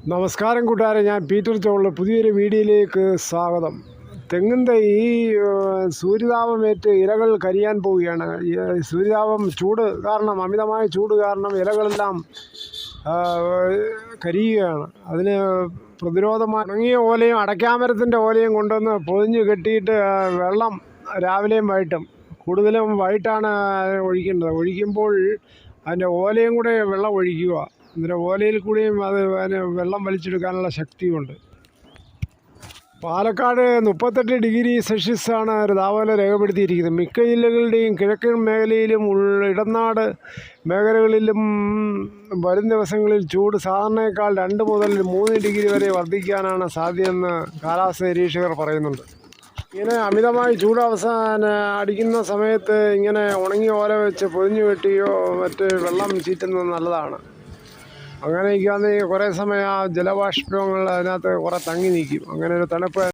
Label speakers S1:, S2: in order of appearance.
S1: നമസ്കാരം കൂട്ടുകാരെ, ഞാൻ പീറ്റർ ചോള്. പുതിയൊരു വീഡിയോയിലേക്ക് സ്വാഗതം. തെങ്ങിൻ തൈ സൂര്യതാപമേറ്റ് ഇലകൾ കരിയാൻ പോവുകയാണ്. സൂര്യതാപം അമിതമായ ചൂട് കാരണം ഇലകളെല്ലാം കരിയുകയാണ്. അതിന് പ്രതിരോധമായി ഉണങ്ങിയ ഓലയും അടയ്ക്കാമരത്തിൻ്റെ ഓലയും കൊണ്ടുവന്ന് പൊതിഞ്ഞ് കെട്ടിയിട്ട് വെള്ളം രാവിലെയും വൈകിട്ടും, കൂടുതലും വൈകിട്ടാണ് ഒഴിക്കുമ്പോൾ അതിൻ്റെ ഓലയും കൂടെ വെള്ളം ഒഴിക്കുക. ഇതിൻ്റെ ഓലയിൽ കൂടിയും അതിന് വെള്ളം വലിച്ചെടുക്കാനുള്ള ശക്തിയുണ്ട്. പാലക്കാട് 38 ഡിഗ്രി സെൽഷ്യസാണ് ഒരു താപനില രേഖപ്പെടുത്തിയിരിക്കുന്നത്. മിക്ക ജില്ലകളുടെയും കിഴക്കൻ മേഖലയിലും ഇടനാട് മേഖലകളിലും വരും ദിവസങ്ങളിൽ ചൂട് സാധാരണയേക്കാൾ 2 മുതൽ 3 ഡിഗ്രി വരെ വർദ്ധിക്കാനാണ് സാധ്യതയെന്ന് കാലാവസ്ഥ നിരീക്ഷകർ പറയുന്നുണ്ട്. ഇങ്ങനെ അമിതമായി ചൂട് അടിക്കുന്ന സമയത്ത് ഇങ്ങനെ ഉണങ്ങിയ ഓല വെച്ച് പൊതിഞ്ഞു കെട്ടിയോ മറ്റ് വെള്ളം ചീറ്റുന്നത് നല്ലതാണ്. അങ്ങനെയൊക്കെയാണെങ്കിൽ കുറേ സമയം ആ ജലബാഷ്പങ്ങൾ അതിനകത്ത് കുറേ തങ്ങി നിൽക്കും. അങ്ങനെ ഒരു തണുപ്പ്